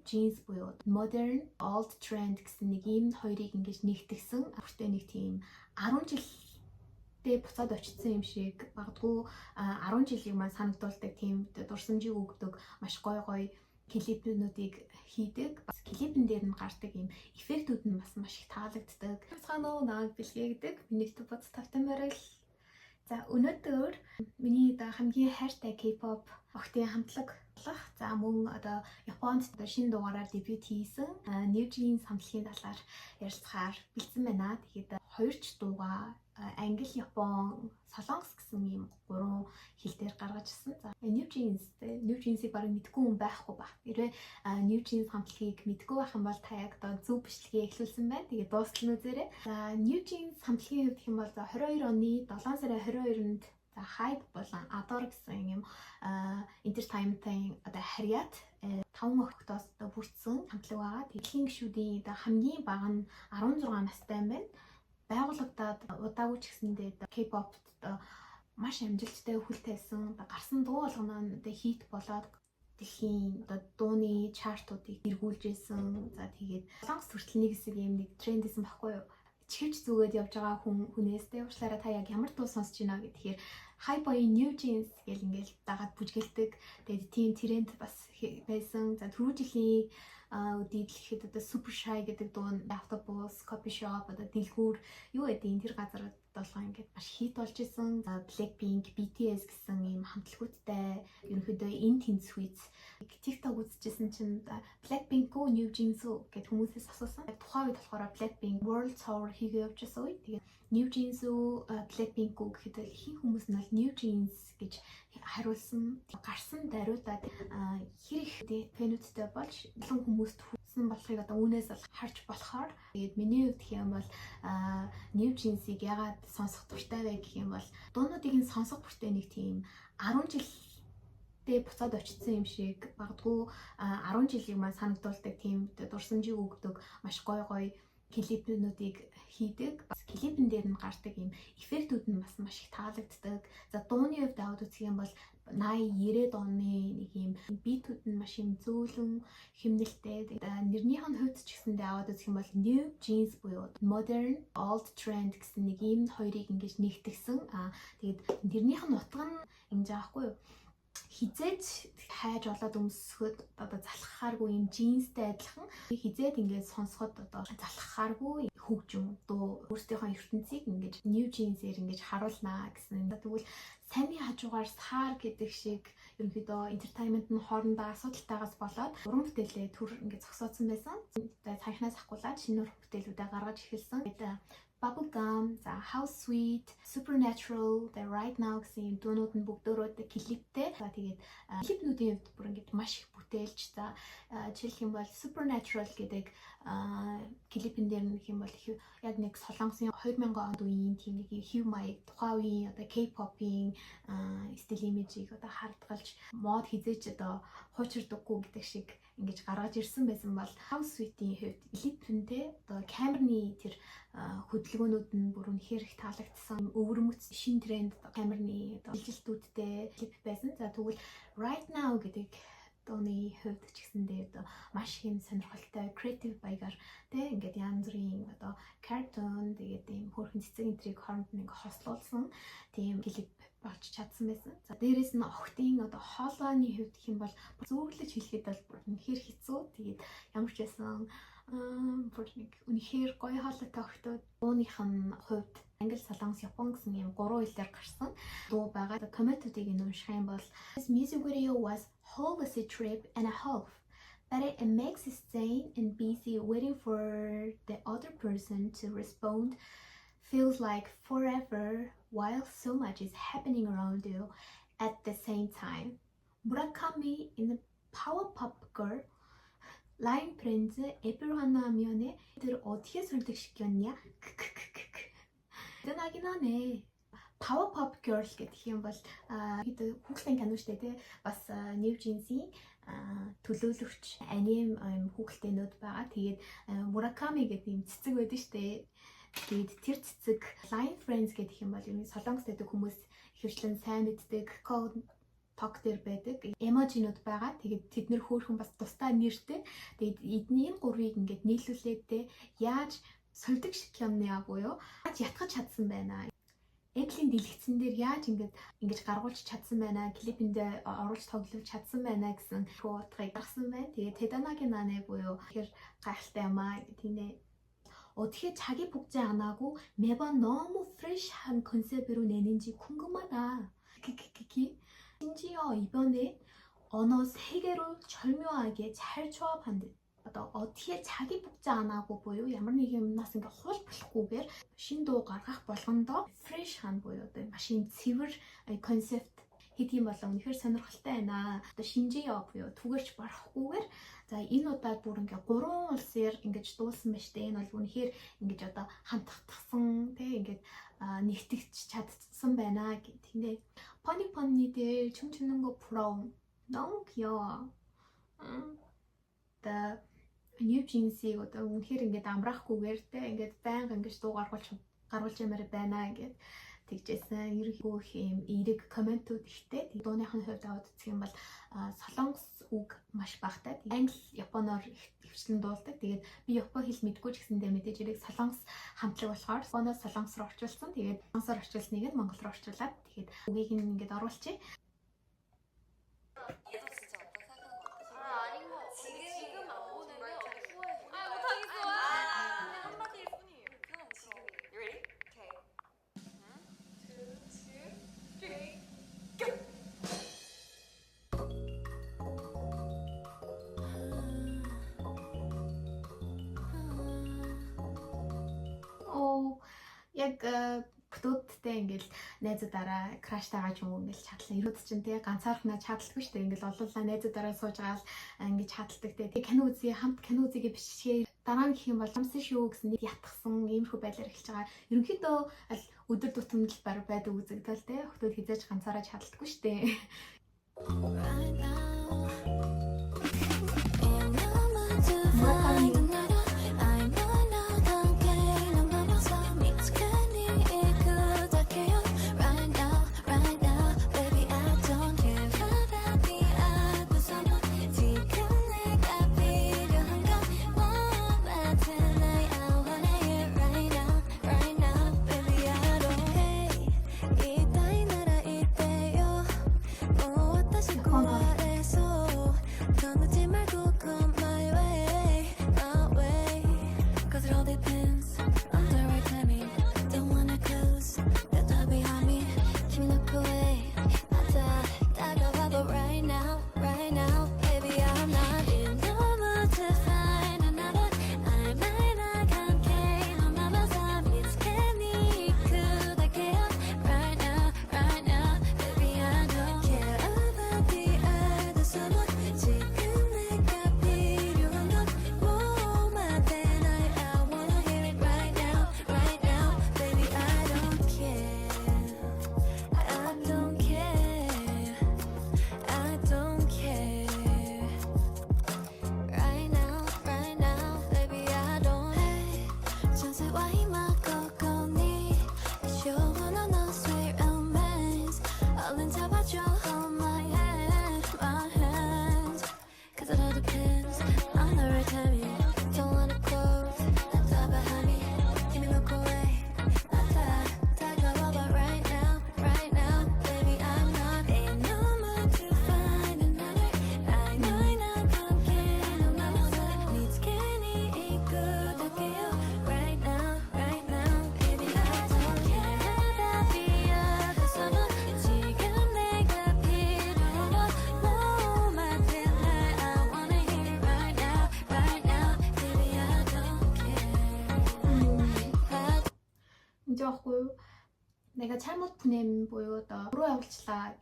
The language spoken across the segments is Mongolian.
jeans буюу modern old trend гэсэн нэг ийм хоёрыг ингэж нэгтгэсэн бүртээ нэг тийм 10 жилдээ буцаад очсон юм шиг магадгүй 10 жилийн маань санагдуулдаг тийм дурсамжийг өгдөг маш гоё клипнүүдийг хийдэг. Бас клипэн дээр нь гардаг ийм эффектүүд нь бас маш их таалагддаг. Цаанаа наг бэлгээдэг. Миний төбөц тавтамаар л. За өнөөдөр миний хамгийн хайртай K-pop охтын хамтлаг болох. За мөн одоо Японд шинэ дугаараар дебют хийсэн New Jeans хамтлагийн талаар ярилцахаар бэлдсэн байна. Тэгээд 2 ч дуугаа англи, япон, солонгос гэсэн ийм 3 хэл дээр гаргаж ирсэн. За New Jeans-ийг барыг мэдгүй хүн байхгүй ба. Хэрвээ New Jeans хамтлагийг мэдгүй байх юм бол та яг одоо зөв бичлэгээ эхлүүлсэн байна. Тэгээд дуустал нь үзээрэй. За New Jeans хамтлагийн хувьд гэх юм бол 22 оны 7 сарын 22-нд за Hype болон Adore гэсэн юм entertainment-ийн одоо харьяат 5 охтоос одоо бүрдсэн хамтлаг байгаа. Дэлхийн гишүүдийн одоо хамгийн бага нь 16 настай байна. Байгууллагадаа удаагүй ч гэсэндээ K-pop маш амжилттай хөл тавьсан. Гарсан дуу болгоно одоо хит болоод дэлхийн одоо дууны чартуудыг эргүүлж ирсэн. За тэгээд солонгос хүртэл нэг хэсэг юм нэг тренд гэсэн баггүй юу? Чихэж зүгээд явж байгаа хүнээс тэ уучлаарай та яг ямар дуу сонсож байна гэхээр Hype-ийн New Jeans гэл ингээл дагаад бүжгэлдэг. Тэгээд тийм тренд бас байсан. За түрүү жилийн үдийдлэхэд одоо Super Shy гэдэг дуу нь автобус, coffee shop одоо дэлгүүр юу гэдэг тэр газар долгоо ингээд маш хит болж исэн. За Blackpink, BTS гэсэн ийм хамтлагуудтай ерөнхийдөө энэ тэнцвүүц TikTok үзчихсэн чинь Blackpink уу New Jeans уу гэд хүмүүсээс асуусан. Тухайн үед болохоор Blackpink World Tour хийгээ явуулсан үед тэгээд New Jeans уу Blackpink уу гэхэд ихэнх хүмүүс нь бол New Jeans гэж хариулсан. Гарсан даруйдаад хэр их фэнүүдтэй болж олон хүмүүст хүрсэн болохыг одоо үүнээс л харж болохоор тэгээд миний хувьд гэх юм бол New Jeans-ийг ягаад сонсох дуртай вэ гэх юм бол дуунуудыг нь сонсох бүртээ нэг тийм 10 жилдээ буцаад очсон юм шиг магадгүй 10 жилийн маань санагдуулдаг тийм дурсамжийг өгдөг маш гоё клипнүүдийг хийдэг. Бас клипэн дээр нь гардаг юм эффектүүд нь бас маш их таалагддаг. За дууны хувьд аваад үзэх юм бол 80-90-ад оны нэг юм битүүд нь маш юм зөөлөн хэмнэлттэй. Нэрнийх нь хувьд ч гэсэндээ аваад үзэх юм бол New Jeans буюу modern old trend гэсэн нэг ийм хоёрыг ингэж нэгтгэсэн. Тэгээд нэрнийх нь утга нь ингэж аахгүй юу? Хизээж хайж болоод өмсөхөд одоо залхахааргүй юм джинстэй адилхан хизээд ингээд сонсоход одоо залхахааргүй хөгжим дуу өөрсдийнхөө ертөнцийг ингээд New Jeans-ээр ингээд харуулнаа гэсэн. Тэгвэл саний хажуугаар сар гэдэг шиг ерөнхийдөө entertainment нь хоорондоо асуудалтайгаас болоод уран бүтээлээ төр ингээд зогсооцсон байсан. Саяхнаас ахгуулаад шинэ уран бүтээлүүдээ гаргаж эхэлсэн. Bubblegum, за How Sweet, Supernatural, The Right Now гэсэн дуунууд нь бүгдөө клиптэй. За тэгээд клипнүүдийн хувьд бүр ингээд маш их бүтээлч. За жишээлх юм бол Supernatural гэдэг клипэн дээр нэг юм бол яг нэг солонгосын 2000 онд үеийн тийм нэг хэв маяг тухайн үеийн одоо K-pop-ийн стил имижийг одоо хардгалж мод хизээж одоо хуучирдаггүй гэдэг шиг ингэж гаргаж ирсэн байсан бол How Sweet-ийн хувьд клипэнтэй одоо камерны тэр хөдөлгөөнүүд нь бүр үнэхээр их таалагдсан. Өвөрмөц шин тренд камерны одоо илжилтүүдтэй клип байсан. За тэгвэл Right Now гэдэг дууны хувьд ч гэсэндээ одоо маш их юм сонирхолтой creative баягаар тэ ингээд янз бүрийн одоо cartoon тэгээд ийм хөөрхөн цэцэг энтрийг хооронд нь ингээд хослуулсан тийм клип болж чадсан байсан. За дээрэс нь охтын одоо хоолойны хувьд гэх юм бол зөөглөж хэлэхэд бол үнэхээр хэцүү. Тэгээд ямар ч байсан бүр нэг үнэхээр гоё хоолойтой охтууд дууных нь хувьд англи, солонгос, япон гэсэн юм 3 хэлээр гарсан дуу байгаа. Комментүүдийг унших юм бол this music video was whole as a trip and a half. But it makes it sane and busy waiting for the other person to respond feels like forever while so much is happening around you at the same time. Murakami in the Power Pop Girl Line Friends 에피로하나 하면은 들 어떻게 설득시켰냐? 대단하긴 하네. Power Pop Girl гэх юм бол хүүхдийн кино шүү дээ. Бас New Jeans-ийн төлөөлөгч аним хүүхдэнүүд байгаа. Тэгээд Murakami гэдэг юм цэцэг байдаг шүү дээ. Тэгээд тэр цэцэг Line Friends гэдэг юм бол солонгос гэдэг хүмүүс ихэвчлэн сайн мэддэг ток дээр байдаг эможинууд байгаа. Тэгээд тэд нэр хөөрхөн бас тусдаа нэртэй. Тэгээд энэ гурвыг ингээд нийлүүлээд те яаж сольдог шоколадны буюу яаж ятгах чадсан байна. Эдлийн дэлгэцэн дээр яаж ингэж гаргуулж чадсан байна, клипэндээ оруулж тоглож чадсан байна гэсэн утгыг гаргасан байна. Тэгээд Теданагийн наны буюу хэр гайхалтай юм аа тийм ээ. 어떻게 자기 복제 안 하고 매번 너무 프레시한 컨셉으로 내는지 궁금하다. 키키키키. 심지어 이번에 언어 3개로 절묘하게 잘 조합한 듯. 어떻게 자기 복제 안 하고 보여? ямар нэг юмнаас ингээ хул болохгүйгээр шин дуу гаргах болгондоо фрешхан буюу одоо машин цэвэр концепт хийх юм болоо үнэхээр сонирхолтой байна. Одоо шинжээ буюу түгэрч барахгүйгээр за энэ удаад бүр ингээ 3 улсээр ингэж дуулсан байна штэ. Энэ бол үнэхээр ингэж одоо хамтдагсан тий ингээд нэгтгэж чадсан байна гэх тийм. 퍼니들 춤추는 거 부러움. 너무 귀여워. The new jeans-ийг одоо үнэхээр ингээд амраахгүйгээр те ингээд байнга ингэж дуу гаргуулж ямаар байна ингээд тэгжсэн. Ерөнхийдөө юм эерэг комментүүд ихтэй. Дууныхын хувьд аваад үзэх юм бол солонгос үг маш багтай. Англи, японоор хвчлэн дуулдаг. Тэгээд би япон хэл мэдгүй ч гэсэндээ мэдээж ирэх солонгос хамтлаг болохоор японоос солонгос руу орчуулсан. Тэгээд солонгосоор орчуулсныг нь монгол руу орчуулад тэгээд үгийг нь ингээд оруулчих. Яг бүтүүдтэй ингээл найзуудаараа краштайгаа ч юм уу ингээл чадлаа. Ирүүд чинь те ганцаархнаа чадлаггүй шүү дээ. Ингээл олуулаа найзуудаараа сууж байгаа л ингээд чаддаг те. Кино үзье, хамт кино үзье бишгээ. Дараа нь гэх юм бол амсан шүү гэсэн нэг ятгсан иймэрхүү байдлаар эхэлж байгаа. Ерөнхийдөө аль өдөр тутамд л байдаг үзэгдэл те. Хүмүүс хизээж ганцаараа чадлаггүй шүү дээ. байхгүй юу? 내가 잘못 보낸 보여다. 도로 явуулчлаа.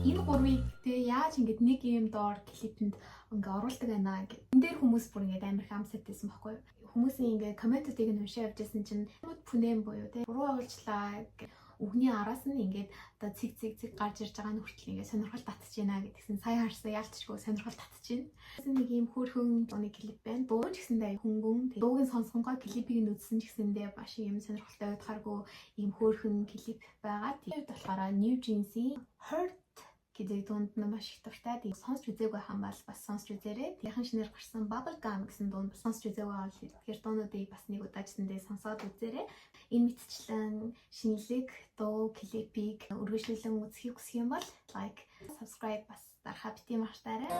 Энэ гурвыг тэгээ яаж ингэж нэг юм доор клипэнд ингээ оруулдаг байна гэх. Энд дээр хүмүүс бүр ингээ амар их амсайтайсан байхгүй юу? хүмүүсийн ингээ комментүүдийг нь уншиж явжсэн чинь пүнэн буюу те буруу ойлчлаа үгний араас нь ингээд одоо цэг гарч ирж байгаа нь хүртэл ингээд сонирхол татж байна гэдгсэн сая харсан ялцчгүй сонирхол татж байна. Нэг ийм хөөрхөн дууны клип байна. Дуу ч гэсэндээ хөнгөн дууг нь сонсонгоо клипийг нь үзсэн ч гэсэндээ баш ийм сонирхолтой байдхааргүй ийм хөөрхөн клип байгаа. Тэгээд болохоор New Jeans-ийн Hurt гэдэг дунд нь маш их дуртай. Тэгээд сонсч үзээгүй хам бол бас сонсч үзээрэй. Яхан шинээр гарсан Bubble Gum гэсэн дуу бас сонсч үзээгүй бол тэгэхээр дуунуудыг бас нэг удаачландээ сонсоод үзээрэй. Энэ мэтчлэн шинэлэг дуу клипийг үргэлжлүүлэн үзхийг хүсэх юм бол лайк, subscribe бас дарахаа бити мартаарай.